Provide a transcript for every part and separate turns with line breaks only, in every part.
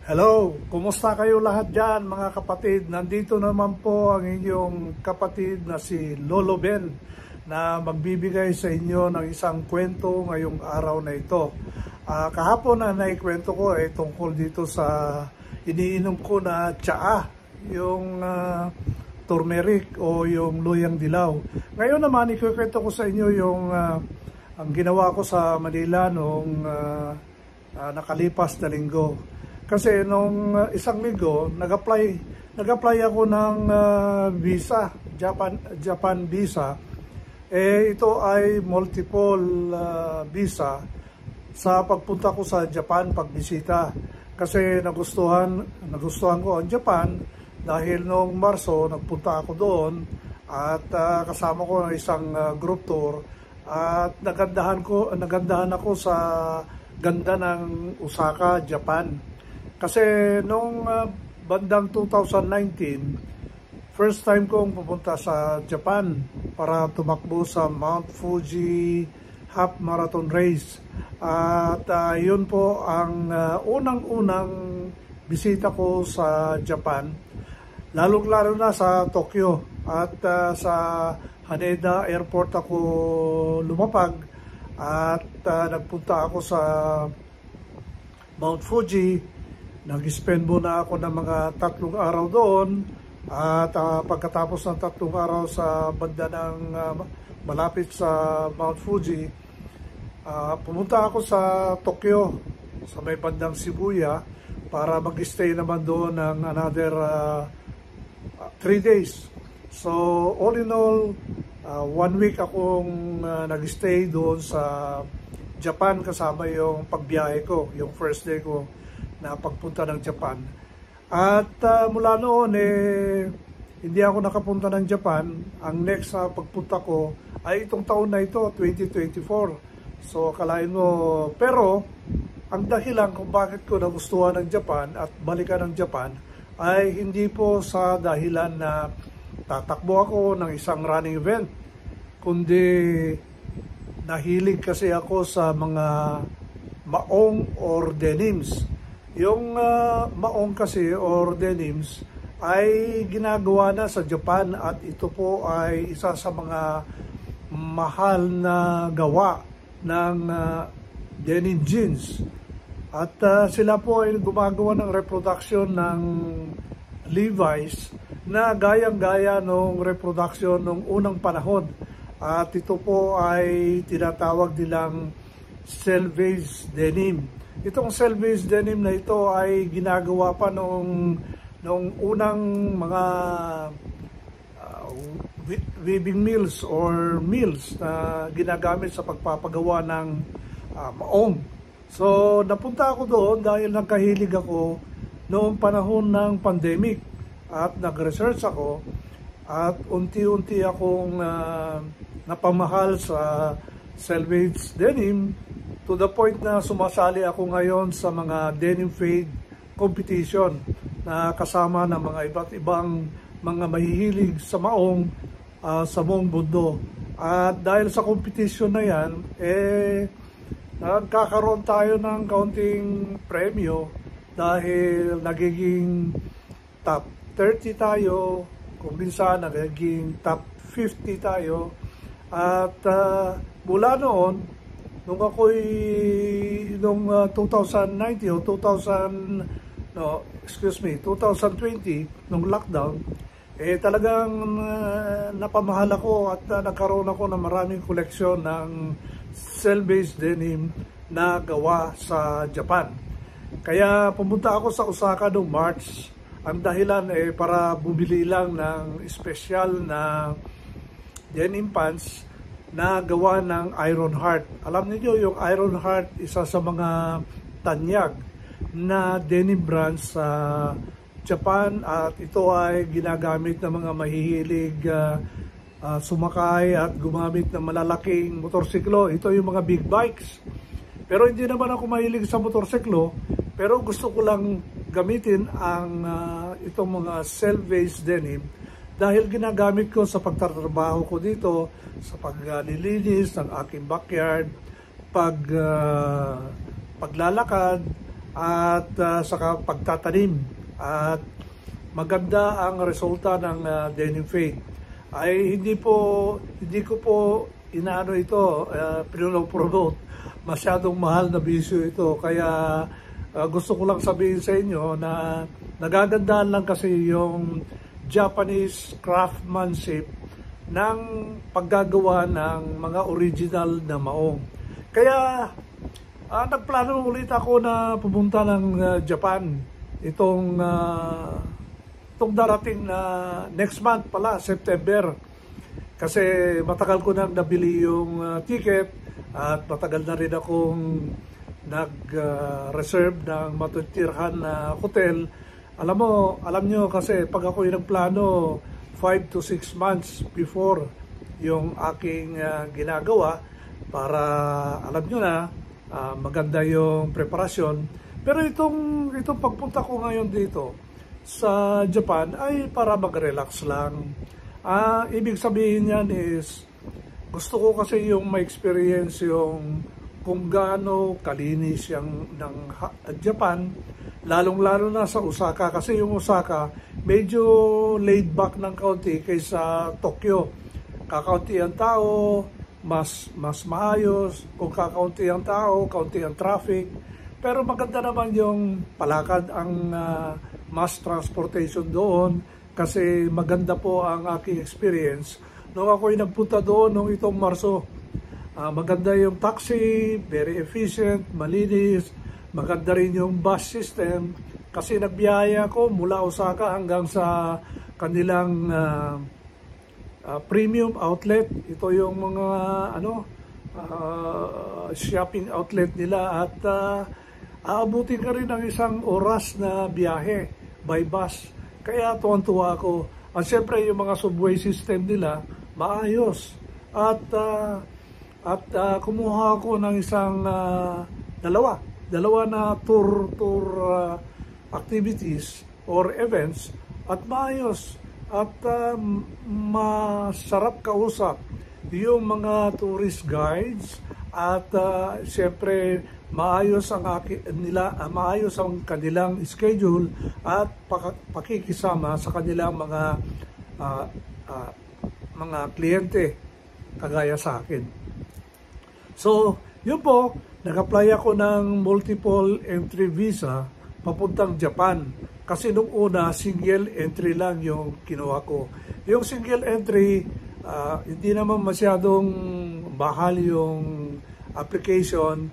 Hello, kumusta kayo lahat dyan mga kapatid? Nandito naman po ang inyong kapatid na si Lolo Ben na magbibigay sa inyo ng isang kwento ngayong araw na ito. Kahapon na naikwento ko ay tungkol dito sa iniinom ko na tsaa, yung turmeric o yung luyang dilaw. Ngayon naman ikukwento ko sa inyo yung ang ginawa ko sa Manila noong nakalipas na linggo. Kasi nung isang linggo, nag-apply ako ng visa, Japan visa. Ito ay multiple visa sa pagpunta ko sa Japan pagbisita. Kasi nagustuhan ko ang Japan dahil noong Marso nagpunta ako doon at kasama ko ng isang group tour at nagandahan ako sa ganda ng Osaka, Japan. Kasi noong bandang 2019, first time kong pupunta sa Japan para tumakbo sa Mount Fuji Half Marathon Race. At yun po ang unang-unang bisita ko sa Japan, lalong-lalo na sa Tokyo. At sa Haneda Airport ako lumapag at nagpunta ako sa Mount Fuji. Nag-spend muna ako ng mga 3 araw doon at pagkatapos ng 3 araw sa banda ng malapit sa Mount Fuji, pumunta ako sa Tokyo, sa may bandang Shibuya, para mag-stay naman doon ng another 3 days. So all in all, 1 week akong nag-stay doon sa Japan kasama yung pagbiyahe ko, yung first day ko na pagpunta ng Japan. At mula noon hindi ako nakapunta ng Japan. Ang next pagpunta ko ay itong taon na ito, 2024. So akalain mo, pero ang dahilan kung bakit ko nagustuhan ng Japan at balikan ng Japan ay hindi po sa dahilan na tatakbo ako ng isang running event, kundi nahilig kasi ako sa mga maong or denims. Yung maong kasi or denims ay ginagawa na sa Japan at ito po ay isa sa mga mahal na gawa ng denim jeans. At sila po ay gumagawa ng reproduction ng Levi's na gayang-gaya nung reproduction nung unang panahon. At ito po ay tinatawag nilang selvage denim. Itong selvage denim na ito ay ginagawa pa nung unang mga weaving mills or mills na ginagamit sa pagpapagawa ng maong. So napunta ako doon dahil nagkahilig ako noong panahon ng pandemic at nag-research ako at unti-unti akong napamahal sa selvage denim, to the point na sumasali ako ngayon sa mga denim fade competition na kasama ng mga iba't ibang mga mahihilig sa maong sa buong mundo. At dahil sa competition na yan, nagkakaroon tayo ng kaunting premyo dahil nagiging top 30 tayo, kung minsan nagiging top 50 tayo. At mula noon, nung 2019 o 2020, nung lockdown, talagang napamahal ako at nagkaroon ako ng maraming koleksyon ng selvage denim na gawa sa Japan. Kaya pumunta ako sa Osaka noong March. Ang dahilan para bumili lang ng special na denim pants na gawa ng Iron Heart. Alam niyo yung Iron Heart, isa sa mga tanyag na denim brand sa Japan at ito ay ginagamit ng mga mahihilig sumakay at gumamit ng malalaking motorsiklo. Ito yung mga big bikes. Pero hindi naman ako mahilig sa motorsiklo, pero gusto ko lang gamitin ang itong mga selvage denim dahil ginagamit ko sa pagtatrabaho ko dito, sa paglilinis ng aking backyard, paglalakad, at saka pagtatanim. At maganda ang resulta ng Denim Faith. Ay hindi ko po inaano ito, promote. Masyadong mahal na bisyo ito. Kaya gusto ko lang sabihin sa inyo na nagagandahan lang kasi yung Japanese craftsmanship ng paggagawa ng mga original na maong. Kaya nagplano ulit ako na pumunta ng Japan itong darating na next month pala, September. Kasi matagal ko nang nabili yung ticket at matagal na rin akong nag-reserve ng matutirhan na hotel. Alam nyo kasi pag ako yung nagplano 5 to 6 months before yung aking ginagawa para alam nyo na maganda yung preparasyon. Pero itong pagpunta ko ngayon dito sa Japan ay para mag-relax lang. Ibig sabihin yan is gusto ko kasi yung ma-experience yung kung gaano kalinis yung ng Japan, lalong-lalo na sa Osaka kasi yung Osaka medyo laid back ng kaunti kaysa Tokyo. Kakaunti ang tao, mas maayos. Kung kakaunti ang tao, kaunti ang traffic. Pero maganda naman yung palakad ang mass transportation doon kasi maganda po ang aking experience. Nung ako'y nagpunta doon nung itong Marso, maganda yung taxi, very efficient, malinis, maganda rin yung bus system kasi nagbiyaya ako mula Osaka hanggang sa kanilang premium outlet. Ito yung mga shopping outlet nila at aabutin ka rin ng isang oras na biyahe by bus. Kaya tuwan-tuwa ako. At siyempre yung mga subway system nila maayos. At kumuha ako ng isang dalawa na tour activities or events at maayos at masarap kausap yung mga tourist guides at siyempre maayos ang kanilang schedule at pakikisama sa kanilang mga kliyente kagaya sa akin. So, yun po, nag-apply ako ng multiple entry visa papuntang Japan. Kasi nung una, single entry lang yung kinuha ko. Yung single entry, hindi naman masyadong mahal yung application.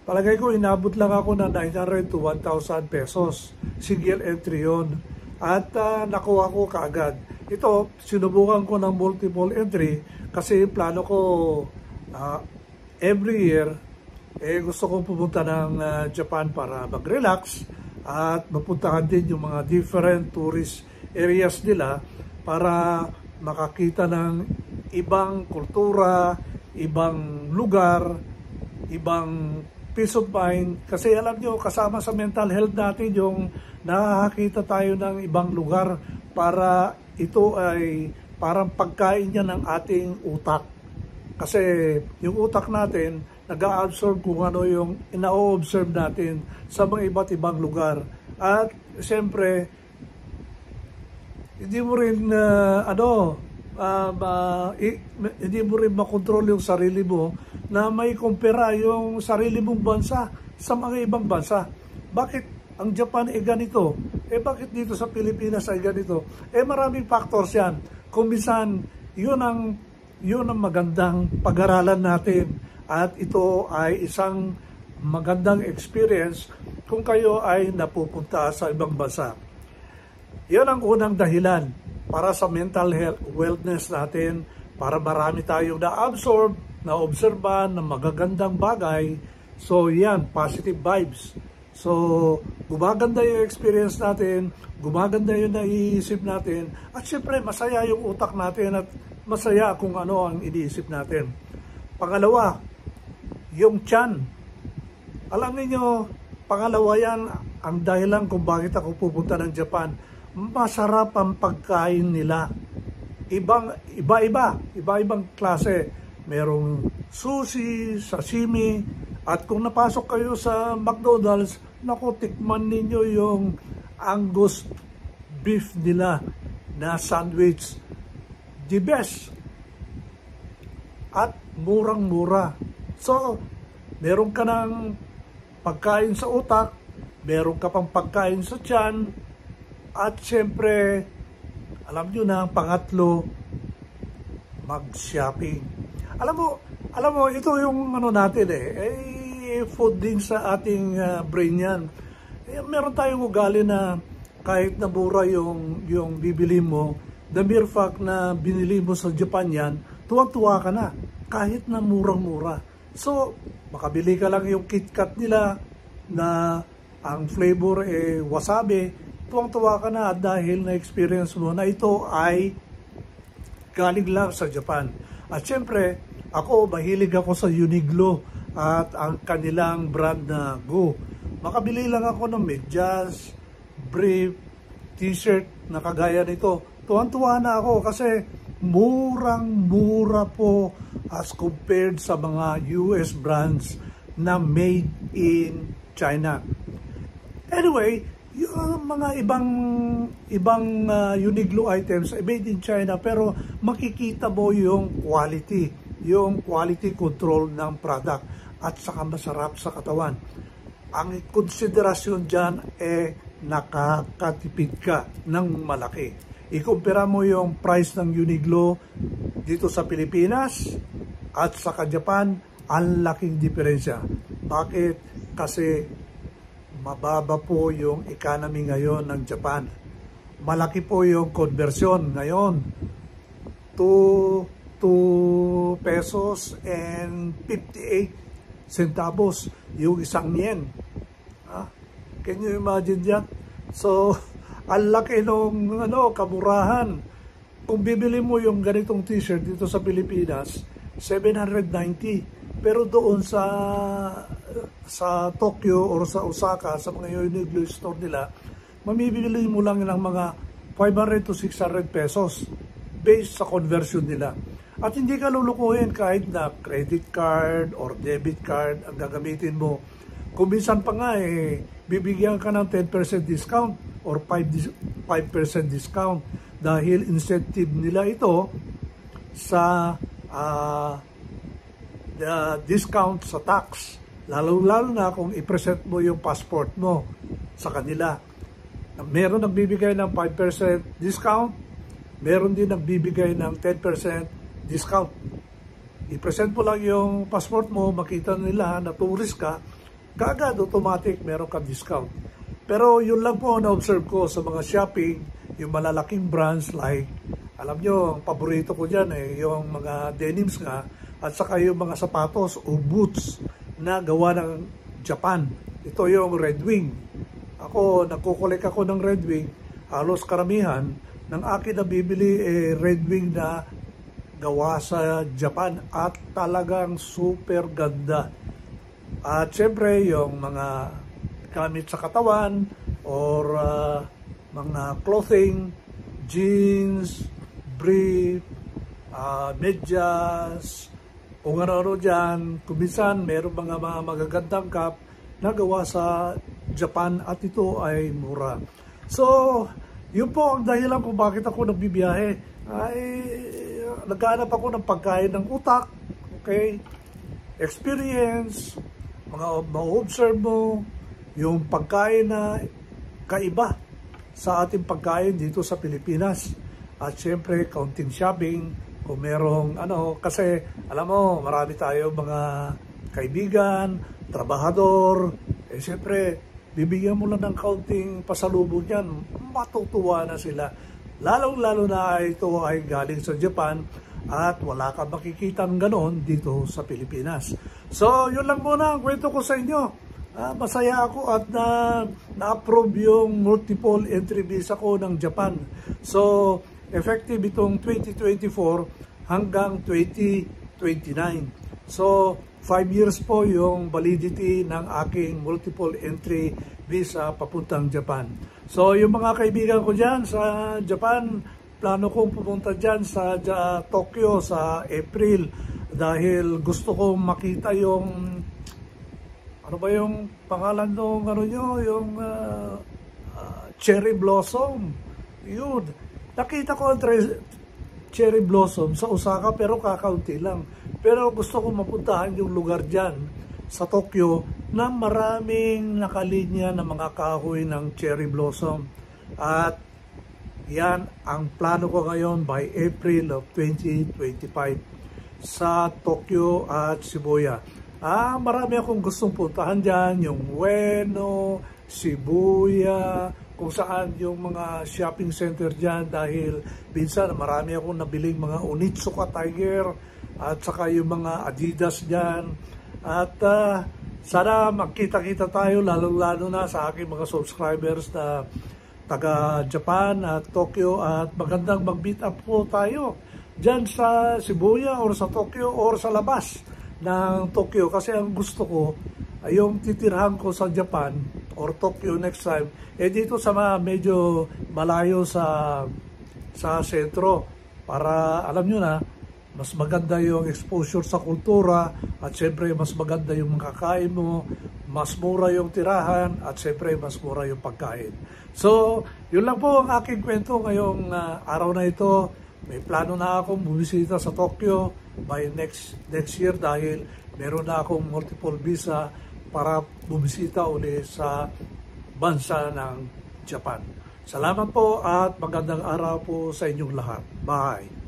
Palagay ko, inabot lang ako ng 900 to 1,000 pesos. Single entry yun. At nakuha ko kaagad. Ito, sinubukan ko ng multiple entry kasi plano ko every year, gusto kong pumunta ng Japan para mag-relax at mapuntahan din yung mga different tourist areas nila para makakita ng ibang kultura, ibang lugar, ibang peace of mind. Kasi alam nyo, kasama sa mental health natin yung nakakita tayo ng ibang lugar para ito ay parang pagkain niya ng ating utak. Kasi yung utak natin, nag-a-absorb kung ano yung ina-observe natin sa mga iba't ibang lugar. At siyempre, hindi mo rin hindi mo rin makontrol yung sarili mo na may kumpara yung sarili mong bansa sa mga ibang bansa. Bakit ang Japan ay ganito? Bakit dito sa Pilipinas ay ganito? Maraming factors yan. Kung minsan, yun ang magandang pag-aralan natin. At ito ay isang magandang experience kung kayo ay napupunta sa ibang bansa. Yan ang unang dahilan para sa mental health, wellness natin, para marami tayong na-absorb, na-obserban ng magagandang bagay. So yan, positive vibes. So gumaganda yung experience natin, gumaganda yung naiisip natin, at syempre masaya yung utak natin at masaya kung ano ang iniisip natin. Pangalawa, yung tiyan. Alam niyo, pangalawa yan ang dahilan kung bakit ako pupunta ng Japan. Masarap ang pagkain nila. Iba-ibang klase. Merong sushi, sashimi, at kung napasok kayo sa McDonald's, Naku, tikman ninyo yung Angus beef nila na sandwich. The best. At murang-mura. So, meron ka ng pagkain sa utak, meron ka pang pagkain sa tiyan, at syempre, alam nyo na, ang pangatlo, mag-shopping. Alam mo, ito yung ano natin food din sa ating brain yan. Meron tayong ugali na kahit na mura yung bibili mo, the mere fact na binili mo sa Japan yan, tuwang-tuwa ka na, kahit na murang-mura. So, makabili ka lang yung KitKat nila na ang flavor wasabi, tuwang-tuwa ka na dahil na-experience mo na ito ay galing lang sa Japan. At syempre, ako, mahilig ako sa Uniqlo at ang kanilang brand na Go. Makabili lang ako ng medyas, brief, t-shirt na kagaya nito. Tuwan-tuwa na ako kasi murang-mura po as compared sa mga US brands na made in China. Anyway, yung mga ibang Uniqlo items made in China, pero makikita mo yung quality control ng product at saka masarap sa katawan. Ang konsiderasyon dyan nakakatipid ka ng malaki. Ikumpara mo yung price ng Uniqlo dito sa Pilipinas at sa Japan, ang laking diferensya. Bakit? Kasi mababa po yung economy ngayon ng Japan. Malaki po yung conversion ngayon. 2 pesos and 58 centavos yung isang yen. Can you imagine that? So, ang laki nung kamurahan. Kung bibili mo yung ganitong t-shirt dito sa Pilipinas, 790. Pero doon sa Tokyo or sa Osaka, sa mga Uniqlo store nila, mamibili mo lang ng mga 500 to 600 pesos based sa conversion nila. At hindi ka lulukuhin kahit na credit card or debit card ang gagamitin mo. Kung minsan pa nga bibigyan ka ng 10% discount or 5% discount dahil incentive nila ito sa discount sa tax. Lalo na kung i-present mo yung passport mo sa kanila. Meron nagbibigay ng 5% discount, meron din nagbibigay ng 10% discount. I-present mo lang yung passport mo, makita nila na tourist ka, kaagad automatic meron kang discount. Pero yun lang po na-observe ko sa mga shopping, yung malalaking brands like, alam nyo, ang paborito ko dyan yung mga denims nga, at saka yung mga sapatos o boots na gawa ng Japan. Ito yung Red Wing. Ako, nagkukolek ako ng Red Wing. Halos karamihan ng akin na bibili Red Wing na gawa sa Japan at talagang super ganda. At syempre, yung mga gamit sa katawan or mga clothing, jeans, brief, medyas, kung ano-ano dyan. Kuminsan, meron mga magagandang cap na gawa sa Japan at ito ay mura. So, yun po ang dahilan kung bakit ako nagbibiyahe. Naghahanap ako ng pagkain ng utak, okay? Experience, mga ma-observe mo, yung pagkain na kaiba sa ating pagkain dito sa Pilipinas. At syempre, counting shopping, kung merong kasi alam mo, marami tayo mga kaibigan, trabahador, syempre, bibigyan mo lang ng counting pasalubong yan, matutuwa na sila. Lalong-lalo na ito ay galing sa Japan at wala ka makikitang ganon dito sa Pilipinas. So, yun lang muna ang kwento ko sa inyo. Masaya ako at na-approve yung multiple entry visa ko ng Japan. So, effective itong 2024 hanggang 2029. So, 5 years po yung validity ng aking multiple entry visa papuntang Japan. So, yung mga kaibigan ko dyan sa Japan, plano kong pumunta dyan sa Tokyo sa April dahil gusto kong makita yung ano ba yung pangalan nung ano nyo, yung cherry blossom. Yun. Nakita ko ang cherry blossom sa Osaka pero kakaunti lang. Pero gusto ko mapuntahan yung lugar dyan sa Tokyo na maraming nakalinya ng mga kahoy ng cherry blossom. At yan ang plano ko ngayon by April of 2025 sa Tokyo at Shibuya. Marami akong gustong puntahan dyan, yung Ueno, Shibuya, kung saan yung mga shopping center dyan dahil minsan marami akong nabiling mga Onitsuka Tiger at saka yung mga Adidas dyan. At sana magkita-kita tayo lalong-lalo na sa aking mga subscribers na taga Japan at Tokyo at magandang mag-meet up po tayo dyan sa Shibuya or sa Tokyo or sa labas ng Tokyo kasi ang gusto ko ay yung titirhan ko sa Japan or Tokyo next time dito sa medyo malayo sa sentro para alam nyo na mas maganda yung exposure sa kultura at syempre mas maganda yung makakain mo, mas mura yung tirahan at syempre mas mura yung pagkain. So yun lang po ang aking kwento ngayong araw na ito. May plano na akong bumisita sa Tokyo by next year dahil meron na akong multiple visa para bumisita uli sa bansa ng Japan. Salamat po at magandang araw po sa inyong lahat. Bye!